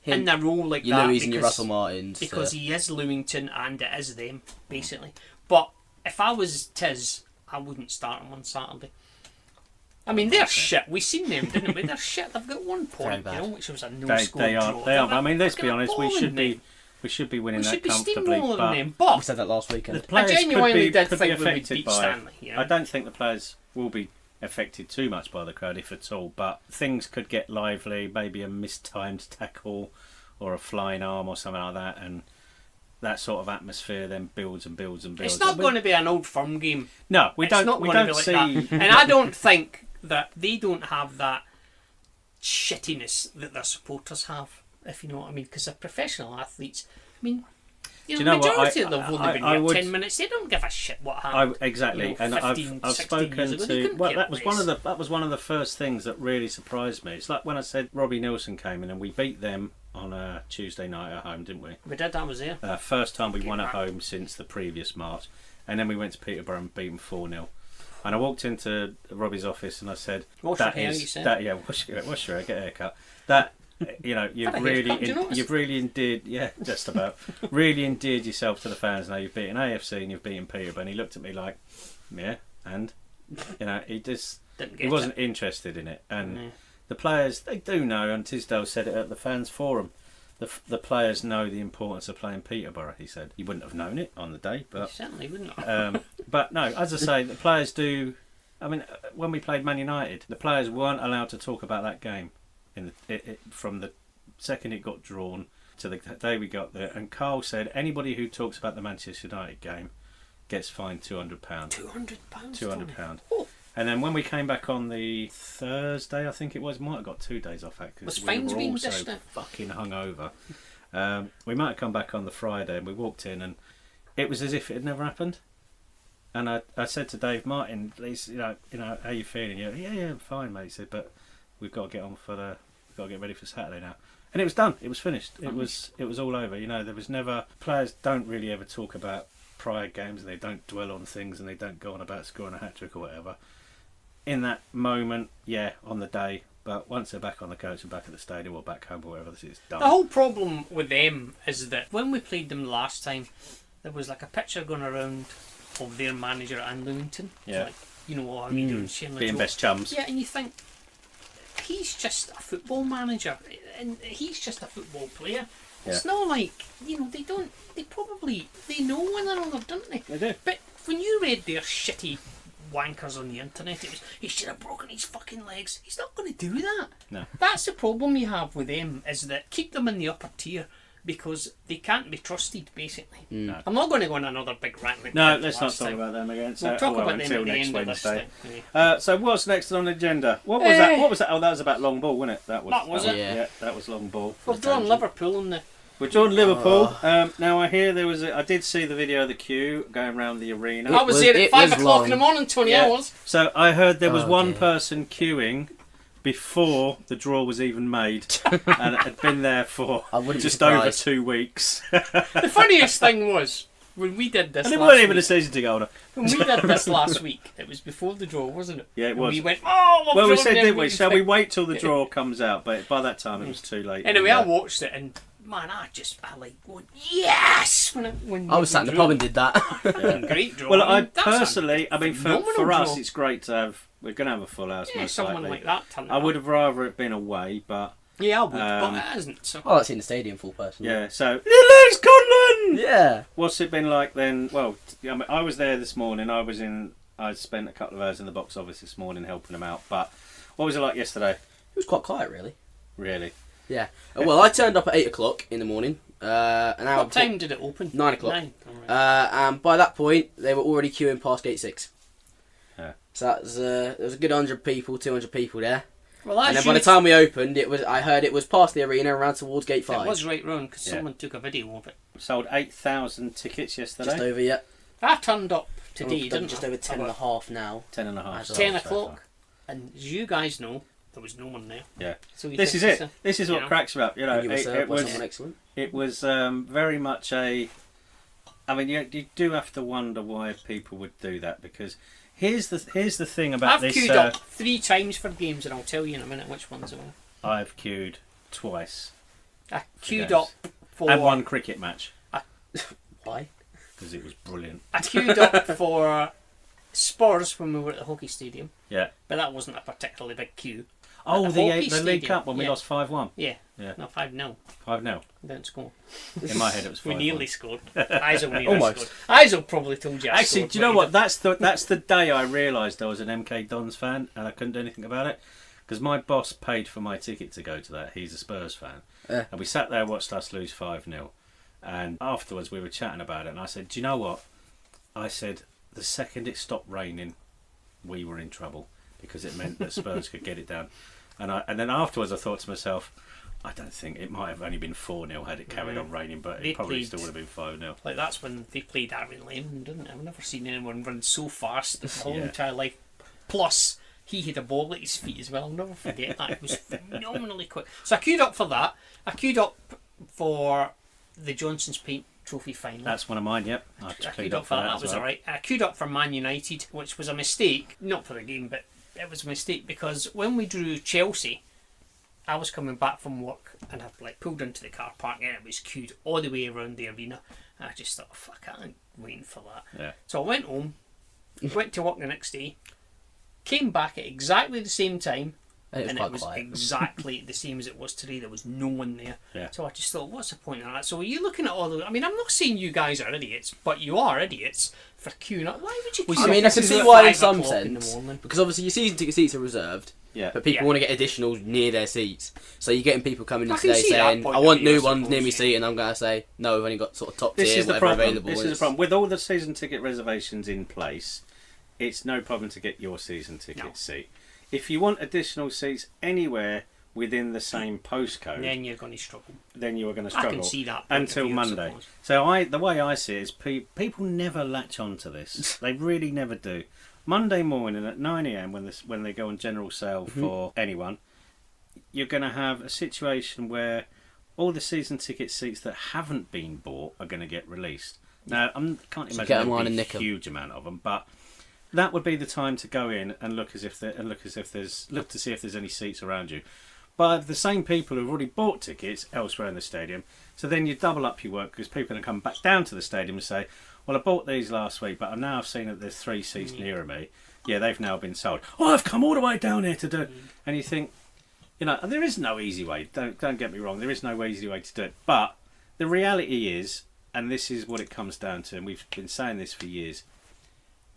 in a role like your that. Louis and your because- Russell Martins. Because he is Lewington and it is them, basically. But if I was Tiz, I wouldn't start him on Saturday. I mean, they're shit. We seen them, didn't we? They're shit. They've got 1 point, Very you bad. know, which was a no They score are. draw. They are. I mean, let's be They're honest. We appalling, mate. should be winning We that should be comfortably. steamrolling But them. we But said that last the weekend. players genuinely did could think be we would affected beat by. Stanley, you know? I don't think the players will be affected too much by the crowd, if at all. But things could get lively. Maybe a mistimed tackle or a flying arm or something like that, and that sort of atmosphere then builds and builds and builds. it's not going to be an Old Firm game. No, we It's don't. not We gonna don't be like see. that. And I don't think that they don't have that shittiness that their supporters have, if you know what I mean, because they're professional athletes. I mean, Do the you know what? majority of them have only been I here would- 10 minutes. They don't give a shit what happened. Exactly, You know, and 15, I've 16 years spoken ago, they to. couldn't Well, care that was less. one of the first things that really surprised me. It's like when I said Robbie Nielsen came in and we beat them on a Tuesday night at home, didn't we? We did, I was there. First time we won at back. home since the previous March, and then we went to Peterborough and beat them 4-0. And I walked into Robbie's office and I said, Wash your hair, you said? that yeah, wash your hair, get a haircut. That you know, Had a haircut, do you notice? you've really endeared, yeah, just about, really endeared yourself to the fans. Now you've beaten AFC and you've beaten Peterborough. And he looked at me like, yeah, and you know, he wasn't interested in it. And No. the players, they do know, and Tisdale said it at the fans forum. The players know the importance of playing Peterborough. He said he wouldn't have known it on the day, You but certainly wouldn't. but no, as I say, the players do. I mean, when we played Man United, the players weren't allowed to talk about that game from the second it got drawn to the day we got there. And Carl said anybody who talks about the Manchester United game gets fined £200. £200. £200. Oh, And then when we came back on the Thursday, I think it was, might have got 2 days off that Was because we fines were being all so dished out? fucking hungover. We might have come back on the Friday and we walked in and it was as if it had never happened. And I said to Dave Martin, please, you know, how you feeling? Yeah, I'm fine, mate. He said, but we've got to get on we've got to get ready for Saturday now. And it was done. It was finished. It was all over. You know, there was never, players don't really ever talk about prior games and they don't dwell on things and they don't go on about scoring a hat-trick or whatever. In that moment, yeah, on the day, but once they're back on the coach and back at the stadium or back home or whatever, it's done. The whole problem with them is that when we played them last time, there was like a picture going around of their manager and Lewington. Yeah. Like, you know, how you doing? Sharing a Being joke. best chums. Yeah, and you think, he's just a football manager and he's just a football player. Yeah. It's not like, you know, they know one another, don't they? They do. But when you read their shitty wankers on the internet, it was, he should have broken his fucking legs. He's not going to do that. No. That's the problem you have with them, is that keep them in the upper tier because they can't be trusted, basically. No. I'm not going to go on another big rant. Like No, that let's not last talk time. about them again. We'll talk about them until at the next end of this Wednesday. thing. Yeah. So what's next on the agenda? What was that? What was that? Oh, that was about Longball, wasn't it? That was it? Yeah, that was Longball. We're drawing Liverpool on the... We're drawing Liverpool. Now I hear there was I did see the video of the queue going around the arena. I was there at 5 o'clock long. in the morning, 20 Yeah. hours. So I heard there was Oh, one dear. person queuing before the draw was even made, and it had been there for I wouldn't be just over surprised. 2 weeks. The funniest thing was, when we did this And it last wasn't even a week, season ticket holder. when we did this last week, it was before the draw, wasn't it? Yeah, it And was. we went, oh, Well, we drawn said, them, didn't we? Shall we think- wait till the draw comes out? But by that time, it was too late. Anyway, And, I watched it and, man, I like going, yes! When I was sat in the pub and did that. Great draw. Well, I I mean, that's a personally, I mean, for phenomenal us, draw. it's great to have. We're going to have a full house, Yeah, most someone likely. like that. Turn I up. would have rather it been away, but Yeah, I would, Um, but it isn't. So. I like seeing the stadium full personally. yeah. So, Little Scotland. Yeah. What's it been like then? Well, I mean, I was there this morning. I spent a couple of hours in the box office this morning helping them out. But what was it like yesterday? It was quite quiet, really. Really? Yeah. Well, I turned up at 8 o'clock in the morning. An hour What time did it open? 9 o'clock. 9. Alright. And by that point, they were already queuing past gate 6. Yeah. So that was, there was a good 100 people, 200 people there. Well, And then by the time we opened, I heard it was past the arena and around towards gate 5. it was right round because Yeah. someone took a video of it. Sold 8,000 tickets yesterday. Just over, yeah. I turned up today, We've done didn't just I? over 10 and a half now. 10 and a half. As of 10 so o'clock, far. and as you guys know, there was no one there. Yeah. So you This think is it's it. a- This is you what know. cracks me up. You know, You were it served by was. someone excellent. It was very much a. I mean, you do have to wonder why people would do that because here's the thing about I've this. queued up 3 times for games, and I'll tell you in a minute which ones they were. I've queued twice I queued games. up for and one cricket match Why? because it was brilliant. I queued up for Spurs when we were at the hockey stadium, Yeah. but that wasn't a particularly big queue. Oh, the the hockey League stadium, Cup when we yeah. lost 5-1. Yeah, Yeah. no 5-0. 5-0. Didn't score. In my head, it was 5-1. We nearly scored. Isel nearly Almost. scored. Isel probably told you. I Actually, scored, do you know but what? he That's the day I realised I was an MK Dons fan and I couldn't do anything about it because my boss paid for my ticket to go to that. He's a Spurs fan, and we sat there and watched us lose 5-0. And afterwards, we were chatting about it, and I said, "Do you know what?" I said, "The second it stopped raining, we were in trouble because it meant that Spurs could get it down." And then afterwards, I thought to myself, I don't think it might have only been 4-0 had it carried on raining, but They it probably played- still would have been 5-0. Like that's when they played Aaron Lennon, didn't it? I've never seen anyone run so fast in my whole Yeah. entire life. Plus, he had a ball at his feet as well. I'll never forget that. It was phenomenally quick. So I queued up for that. I queued up for the Johnson's Paint Trophy final. That's one of mine. Yep, I I cleaned queued up up for that. That as was well. alright. I queued up for Man United, which was a mistake. Not for the game, but it was a mistake because when we drew Chelsea, I was coming back from work and I'd pulled into the car park and it was queued all the way around the arena. And I just thought, fuck, I ain't waiting for that. Yeah. So I went home, went to work the next day, came back at exactly the same time, And it was and quite it was quiet. exactly the same as it was today. There was no one there. Yeah. So I just thought, what's the point of that? So are you looking at all the... I mean, I'm not saying you guys are idiots, but you are idiots for queuing up. Why would you queue I up mean, I can at see why in 5 some o'clock in the sense, morning? because obviously your season ticket seats are reserved, Yeah. but people Yeah. want to get additionals near their seats. So you're getting people coming in I can today see that saying, point I of want view, new I ones near me suppose, seat, and I'm going to say, no, we've only got sort of top This tier, is the whatever problem. available. This is the problem with all the season ticket reservations in place. it's no problem to get your season ticket seat. If you want additional seats anywhere within the same postcode, then you're going to struggle. Then you are going to struggle. I can see that until Monday. So the way I see it is people never latch on to this. They really never do. Monday morning at 9 a.m. when they go on general sale for anyone, you're going to have a situation where all the season ticket seats that haven't been bought are going to get released. Now, I can't imagine there'll be a huge amount of them, but that would be the time to go in and look to see if there's any seats around you. But the same people who've already bought tickets elsewhere in the stadium, so then you double up your work because people are going to come back down to the stadium and say, well, I bought these last week, but I've seen that there's 3 seats nearer me. Yeah, they've now been sold. Oh, I've come all the way down here to do it. And you think, there is no easy way. Don't get me wrong. There is no easy way to do it. But the reality is, and this is what it comes down to, and we've been saying this for years,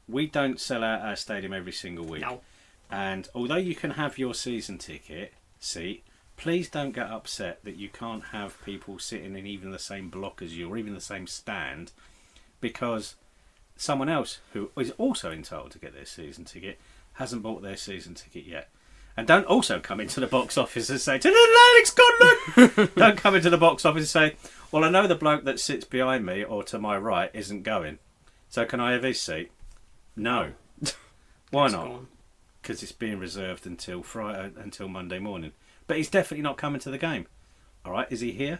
we don't sell out our stadium every single week. No. And although you can have your season ticket seat, please don't get upset that you can't have people sitting in even the same block as you or even the same stand, because someone else who is also entitled to get their season ticket hasn't bought their season ticket yet. And don't also come into the box office and say, to Alex Scotland! Don't come into the box office and say, well, I know the bloke that sits behind me or to my right isn't going, so can I have his seat? No. Why not? Because it's being reserved until Monday morning. But he's definitely not coming to the game. All right, is he here?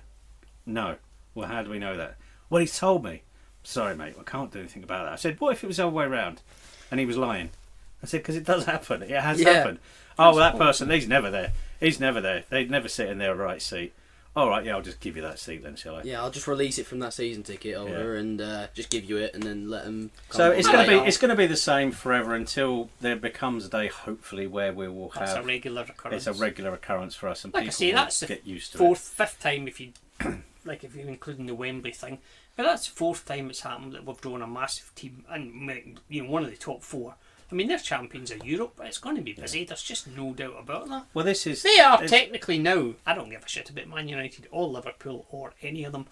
No. Well, how do we know that? Well, he's told me. Sorry, mate, I can't do anything about that. I said, what if it was the other way around? And he was lying. I said, because it does happen. It has happened. Oh, well, that person, he's never there. He's never there. They'd never sit in their right seat. All right, yeah, I'll just give you that seat then, shall I? Yeah, I'll just release it from that season ticket holder and just give you it, and then let them. So it's going to be the same forever until there becomes a day, hopefully, where we will have. That's a regular occurrence. It's a regular occurrence for us, and like people I say, that's will get used to it. 4th, 5th time if you, if you're including the Wembley thing, but that's the 4th time it's happened that we've drawn a massive team and one of the top 4. I mean, they're champions of Europe, but it's going to be busy. There's just no doubt about that. Well, they are technically now. I don't give a shit about Man United or Liverpool or any of them.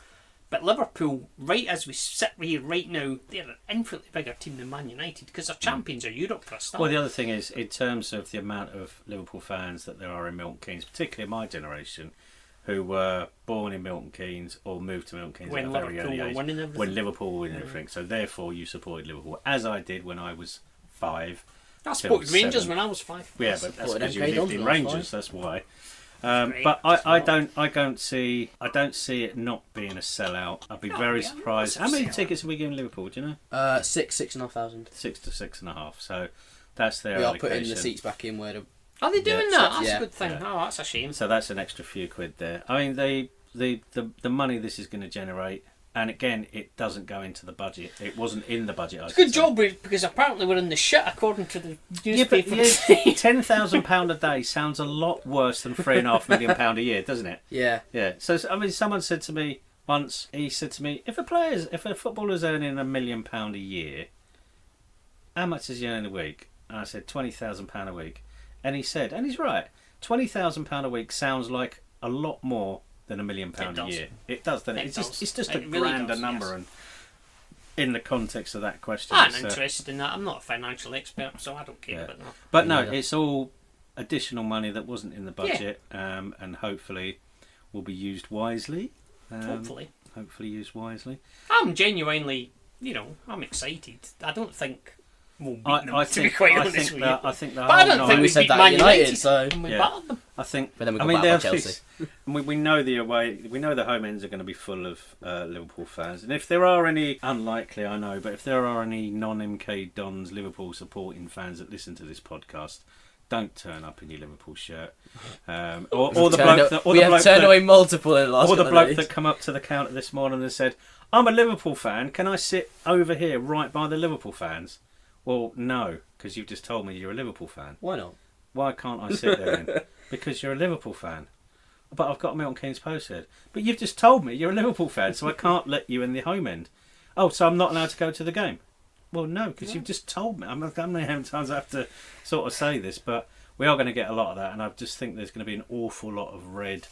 But Liverpool, right as we sit here right now, they're an infinitely bigger team than Man United because they're champions of Europe for a start. Well, the other thing is, in terms of the amount of Liverpool fans that there are in Milton Keynes, particularly my generation, who were born in Milton Keynes or moved to Milton Keynes at a very early age, when Liverpool were winning everything. So therefore, you supported Liverpool, as I did when I was 5. I supported Rangers when I was 5. Yeah, but that's because you lived in Rangers. That's why. But I don't see it not being a sellout. I'd be very surprised. How many tickets are we giving Liverpool? Do you know? 6,500. 6 to 6.5. So that's their. We are allocation. putting the seats back in where. Are they doing that? That's yeah. a good thing. Yeah. Oh, that's a shame. So that's an extra few quid there. I mean, the money this is going to generate. And again, it doesn't go into the budget. It wasn't in the budget. It's a good job, because apparently we're in the shit according to the newspaper. £10,000 a day sounds a lot worse than £3.5 million a year, doesn't it? Yeah. Yeah. So I mean, someone said to me once. He said to me, if a footballer's earning £1 million a year, how much is he earning a week? And I said £20,000 a week. And he said, and he's right, £20,000 a week sounds like a lot more than £1 million a year. It does, doesn't it? It's just a really grander number, and in the context of that question, I'm interested in that. I'm not a financial expert, so I don't care about that. But no, it's all additional money that wasn't in the budget, and hopefully will be used wisely. Hopefully used wisely. I'm genuinely, I'm excited. I don't think we'll beat them, to be quite honest with you. I think but I don't think we beat Man United, so and we battered them. I think. But then we got back by Chelsea. We know the home ends are going to be full of Liverpool fans, and if there are any, unlikely I know, but if there are any non-MK Dons Liverpool supporting fans that listen to this podcast, don't turn up in your Liverpool shirt, or the bloke that we have turned away multiple in the last. Or the bloke that come up to the counter this morning and said, "I'm a Liverpool fan. Can I sit over here right by the Liverpool fans?" Well, no, because you've just told me you're a Liverpool fan. Why not? Why can't I sit there then? Because you're a Liverpool fan. But I've got a Milton Keynes postcode. But you've just told me you're a Liverpool fan, so I can't let you in the home end. Oh, so I'm not allowed to go to the game? Well, no, because you've just told me. I don't know how many times I have to sort of say this, but we are going to get a lot of that, and I just think there's going to be an awful lot of red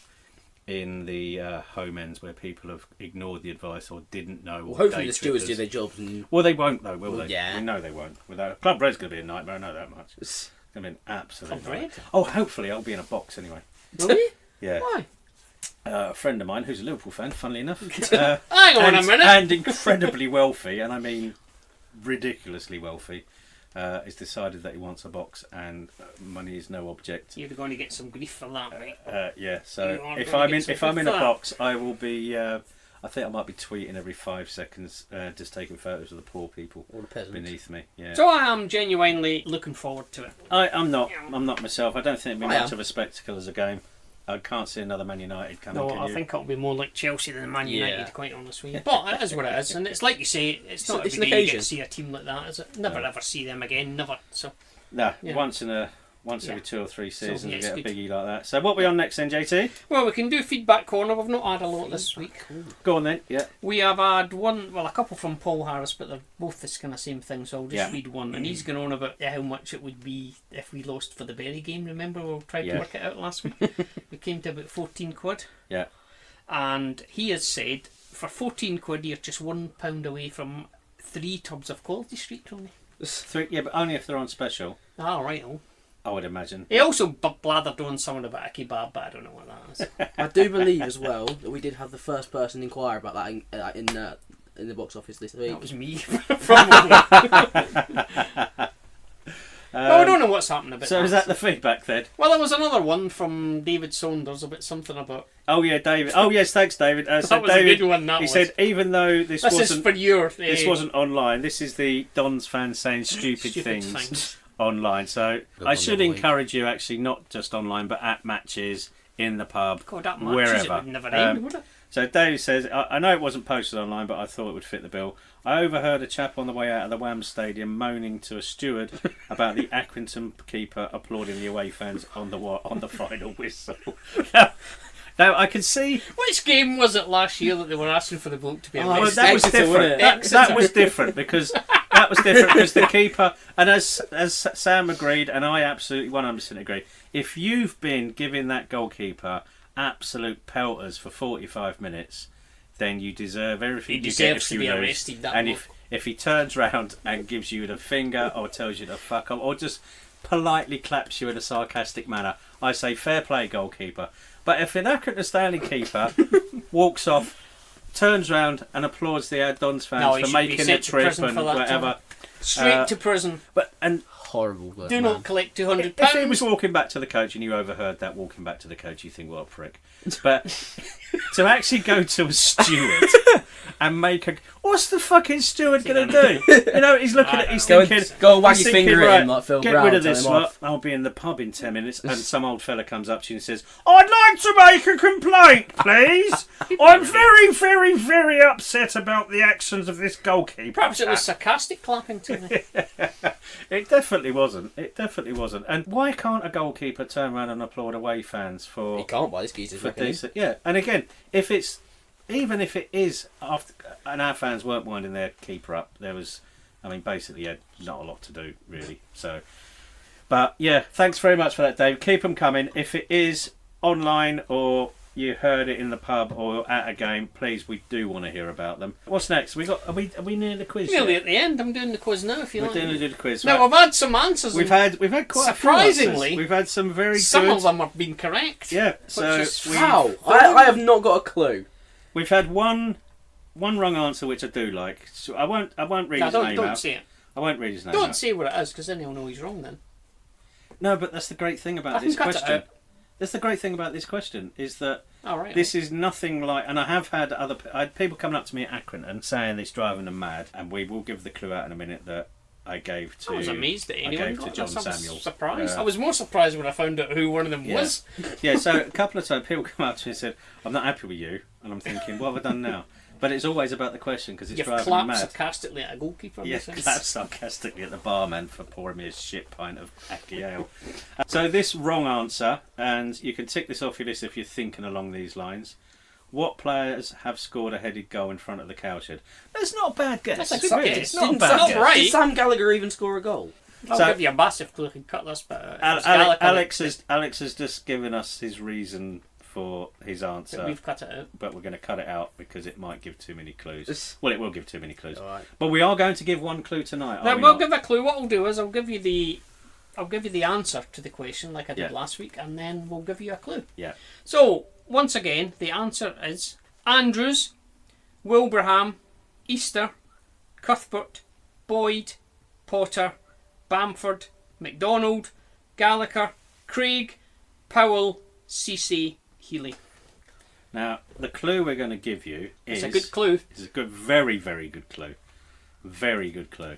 in the home ends where people have ignored the advice or didn't know. Well, hopefully the stewards do their jobs. And... Well, they won't though, will they? Yeah. We know they won't. Without Club Red's going to be a nightmare. I know that much. It's going to be an absolute Club Red? nightmare. Oh, hopefully I'll be in a box anyway. Really? Yeah. Why? A friend of mine who's a Liverpool fan, funnily enough, Hang on a minute. and incredibly wealthy, and I mean ridiculously wealthy, has decided that he wants a box, and money is no object. You're going to get some grief for that, mate. Yeah. So You are if gonna I'm get in some a for that. box, I will be. I think I might be tweeting every 5 seconds, just taking photos of the poor people All the peasants. beneath me. Yeah. So I am genuinely looking forward to it. I'm not. I'm not myself. I don't think it'll be I much am. of a spectacle as a game. I can't see another Man United coming. No, can I you? think it'll be more like Chelsea than Man United, Yeah. quite honestly. But it is what it is, and it's like you say, it's not It's every an day you get occasion. to see a team like that, is it? Never No. ever see them again, never. So No, Yeah. once every Yeah. 2 or 3 seasons yeah, you it's get a good. biggie like that. So what are we on next then, JT? well, we can do feedback corner. We've not had a lot this week. Go on then. Yeah. We have had a couple from Paul Harris, but they're both this kind of same thing, so I'll just Yeah. read one. And he's going on about how much it would be if we lost for the Berry game. Remember, we tried Yeah. to work it out last week. We came to about 14 quid. Yeah. And he has said, for 14 quid, you're just £1 away from 3 tubs of Quality Street, Tony. 3, yeah, but only if they're on special, Ah, right. Oh. I would imagine. He also blathered on someone about a kebab, but I don't know what that is. I do believe as well that we did have the first person inquire about that in the box office this week. That was me. Probably. Oh, I don't know what's happened about So is that the feedback then? Well, there was another one from David Saunders about something about... Oh yeah, David. Oh yes, thanks, David. So That was a David, good one, that he was. said even though this This is wasn't for your... this wasn't online, this is the Dons fans saying stupid things online. So Good I one, should little boy. encourage you actually not just online, but at matches, in the pub, God, that matches, wherever. it would never end, would it? So Dave says, I know it wasn't posted online, but I thought it would fit the bill. I overheard a chap on the way out of the Wham Stadium moaning to a steward about the Accrington keeper applauding the away fans on the final whistle. Now I can see. Which game was it last year that they were asking for the bloke to be Oh, arrested? That was Exeter, different. wasn't it? That was different because the keeper, and as Sam agreed, and I absolutely 100% agree. If you've been giving that goalkeeper absolute pelters for 45 minutes, then you deserve everything He you get deserves if to you be lose. arrested, that And bloke. if he turns round and gives you the finger or tells you to fuck off or just politely claps you in a sarcastic manner, I say fair play, goalkeeper. But if an Accrington Stanley keeper walks off, turns round and applauds the Dons fans No, he for should be making the sent to trip prison and for that, whatever, Straight to prison. and Horrible. But Do not collect £200. if he was walking back to the coach and you overheard that walking back to the coach, you think, what a prick. But to actually go to a steward and make a... What's the fucking steward going to do? You know, he's looking at... He's Go thinking... and wag he's your thinking, finger right, at him like Phil get Brown. rid of tell this him lot. off. I'll be in the pub in 10 minutes. And some old fella comes up to you and says, I'd like to make a complaint, please. I'm very, very, very upset about the actions of this goalkeeper. Perhaps it was sarcastic clapping to me. It definitely wasn't. It definitely wasn't. And why can't a goalkeeper turn around and applaud away fans He for can't buy this geezer's for reckoning. decent? Yeah. And again, if it's even if it is after, and our fans weren't winding their keeper up, there was, I mean, basically, he had not a lot to do really. So, but yeah, thanks very much for that, Dave. Keep them coming. If it is online or you heard it in the pub or at a game, please, we do want to hear about them. What's next? Are we near the quiz? Nearly yet? at the end. I'm doing the quiz now if you We're like. doing the quiz. Now, right. I've had some answers. We've and had quite surprisingly, a few answers. We've had some very some good. of them have been correct. Yeah, so is How? I have not got a clue. we've had one wrong answer which I do like. So I won't read No, his don't name out. say it. I won't read his name Don't out. say what it is, because then he'll know he's wrong then. No, but that's the great thing I about can this cut it question. out. That's the great thing about this question is that All right. this is nothing like. And I have had I had people coming up to me at Accrington saying it's driving them mad, and we will give the clue out in a minute that I gave to. I was amazed that I anyone gave got to John this. I was Samuel. surprised. I was more surprised when I found out who one of them Yeah. was. Yeah, so a couple of times people come up to me and said, I'm not happy with you. And I'm thinking, what have I done now? But it's always about the question because it's You've driving me clapped mad. sarcastically at a goalkeeper. Yeah, this is. clap sarcastically at the barman for pouring me a shit pint of Aki ale. So this wrong answer, and you can tick this off your list if you're thinking along these lines. What players have scored a headed goal in front of the cowshed? That's not a bad guess. That's a good Really, guess. It's not a Didn't bad Sam- guess. right. Did Sam Gallagher even score a goal? I'll So- give you a massive clue if you can cut this bit out. It was Gallagher. Alex has just given us his reason for his answer. But we've cut it out. But we're going to cut it out because it might give too many clues. Well, it will give too many clues. All right. But we are going to give one clue tonight. Now, we'll give a clue. What I'll do is I'll give you the answer to the question like I did last week, and then we'll give you a clue. Yeah. So, once again, the answer is Andrews, Wilbraham, Easter, Cuthbert, Boyd, Potter, Bamford, MacDonald, Gallagher, Craig, Powell, Cissy, Healy. Now, the clue we're going to give you is... It's a good clue. It's a good, very, very good clue. Very good clue.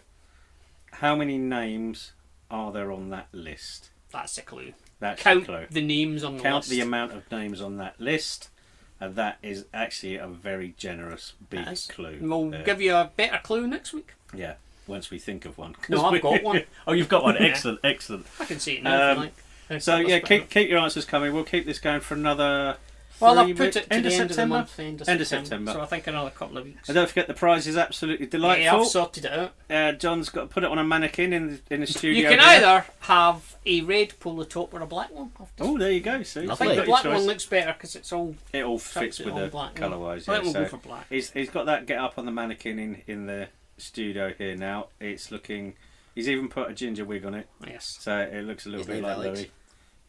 How many names are there on that list? That's a clue. That's Count the clue. the names on the Count list. the amount of names on that list. And that is actually a very generous, big clue. We'll give you a better clue next week. Yeah, once we think of one. No, I've got one. Oh, you've got one. Excellent, excellent. I can see it now if you like. So, yeah, keep your answers coming. We'll keep this going for another... Well, I've put it to end the of end September? of the month. End of September. So I think another couple of weeks. And don't forget the prize is absolutely delightful. Yeah, I've sorted it out. John's got to put it on a mannequin in the studio. You can either have a red polo top or a black one. Oh, there you go. See, I think the black one looks better because it all fits with the colour-wise. I think Yeah, we'll go for black. He's got that get up on the mannequin in the studio here now. It's looking... He's even put a ginger wig on it. Yes. So it looks a little bit like Louis.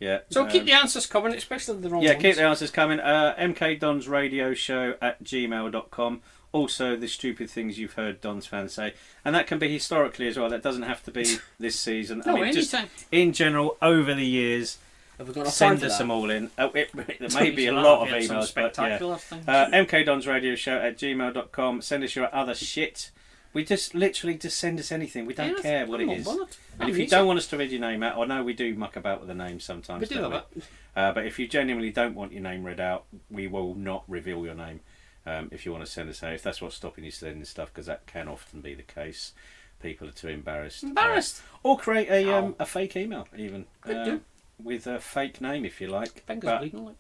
Yeah. So keep the answers coming, especially the wrong ones. Yeah, keep the answers coming. MK Don's radio show at gmail.com. Also, the stupid things you've heard Don's fans say. And that can be historically as well. That doesn't have to be this season. No, anytime. Just in general, over the years, Have we got enough send time for us that? them all in. There may be a lot of emails, but yeah. MK Don's radio show at gmail.com. Send us your other shit. We just literally send us anything. We don't care what it is. And if you don't want us to read your name out, I know we do muck about with the name sometimes. We do have it. But if you genuinely don't want your name read out, we will not reveal your name. If you want to send us out, if that's what's stopping you sending stuff, because that can often be the case. People are too embarrassed. Or create a fake email even. Could do. With a fake name if you like.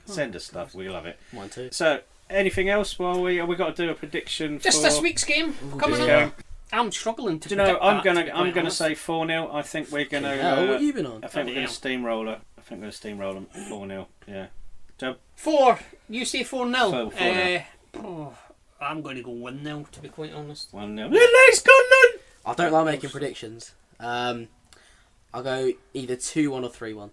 Send us stuff. We love it. Mine too. So, anything else? Well, we got to do a prediction. Just for this week's game coming up. I'm struggling to. Do you know? predict I'm gonna say 4-0. I think we're gonna. what have you been on? I think we're gonna steamroller. I think we're gonna steamroll them 4-0. Yeah. Joe? 4. You say 4-0. 4-0. I'm going to go 1-0. To be quite honest. 1-0. Lily Scotland. I don't like making predictions. I'll go either 2-1 or 3-1.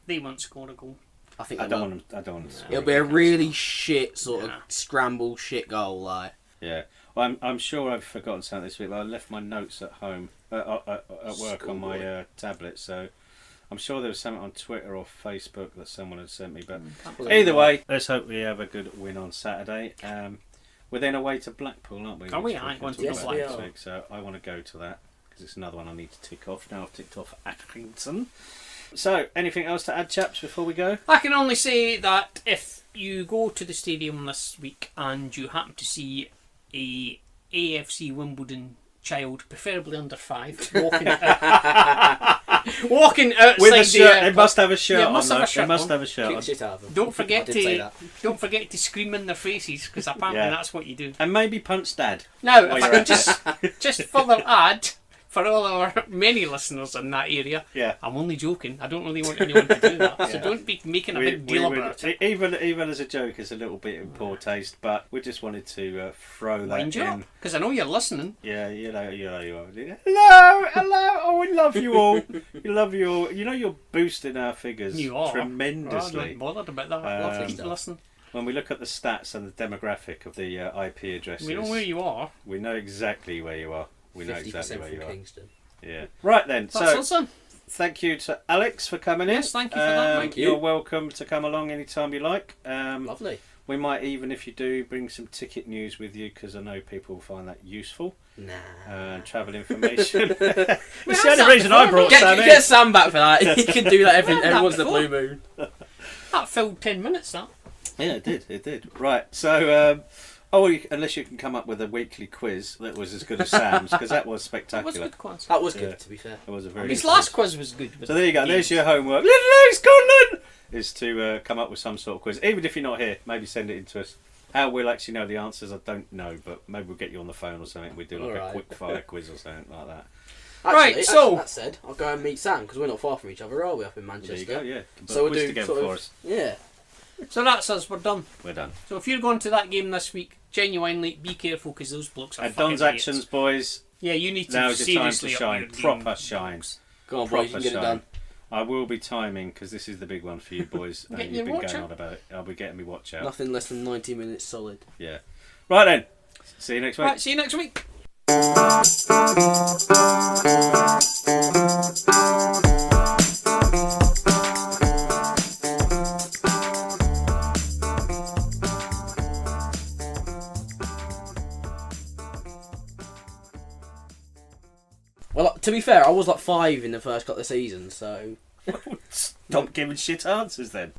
They won't score a goal. I think I don't want them to score. It'll be a really shit sort of scramble shit goal, like. Yeah. Well, I'm sure I've forgotten something this week. But I left my notes at home, at work on my tablet. So I'm sure there was something on Twitter or Facebook that someone had sent me. But either way, let's hope we have a good win on Saturday. We're then away to Blackpool, aren't we? Are we? I want to go Blackpool. So I want to go to that because it's another one I need to tick off. Now I've ticked off Accrington. So, anything else to add, chaps, before we go? I can only say that if you go to the stadium this week and you happen to see a AFC Wimbledon child, preferably under 5, walking outside with a shirt, the it must have a shirt on. It must have a shirt on. Shit out of them. Don't forget to scream in their faces, because apparently that's what you do. And maybe punch Dad. Now, if I can just further add, for all our many listeners in that area, I'm only joking. I don't really want anyone to do that, so don't be making a big deal about it. Even as a joke, it's a little bit in poor taste, but we just wanted to throw that in. Because I know you're listening. Yeah, you know you are. Hello, oh, we love you all. We love you all. You know you're boosting our figures tremendously. I'm not bothered about that. Lovely to listen. When we look at the stats and the demographic of the IP addresses, we know where you are. We know exactly where you are. We know exactly where you are. Kingston. Yeah. Right then. That's awesome. Thank you to Alex for coming in. Yes, thank you for that. Thank you. You're welcome to come along anytime you like. Lovely. We might even, if you do, bring some ticket news with you because I know people will find that useful. Nah. Travel information. It's the only reason I brought Sam in. Get Sam back for that. He can do that every once in a blue moon. That filled 10 minutes, that. Yeah, it did. Right, so... unless you can come up with a weekly quiz that was as good as Sam's, because that was spectacular. That was a good quiz. That was good, to be fair. It was a very His good last quiz was good. So there you go. There's your homework. Little Scotland is to come up with some sort of quiz. Even if you're not here, maybe send it in to us. How we'll actually know the answers, I don't know, but maybe we'll get you on the phone or something. We do like a quick fire quiz or something like that. Actually, so that said, I'll go and meet Sam because we're not far from each other, are we? Up in Manchester. There you go. Yeah. So we'll do together for us. Yeah. So that's us. We're done. We're done. So if you're going to that game this week, genuinely be careful because those blokes are And fucking Don's idiots. actions, boys. Yeah, you need to Now's your time to seriously up shine. your game. Proper shine. Go on, boys, you can get it done. I will be timing because this is the big one for you boys. And Getting you've your been watch going out? on about it. I'll be getting me watch out. Nothing less than 90 minutes solid. Yeah. Right then. See you next week. Right, see you next week. Well, to be fair, I was like 5 in the first couple of seasons, so... Stop giving shit answers then.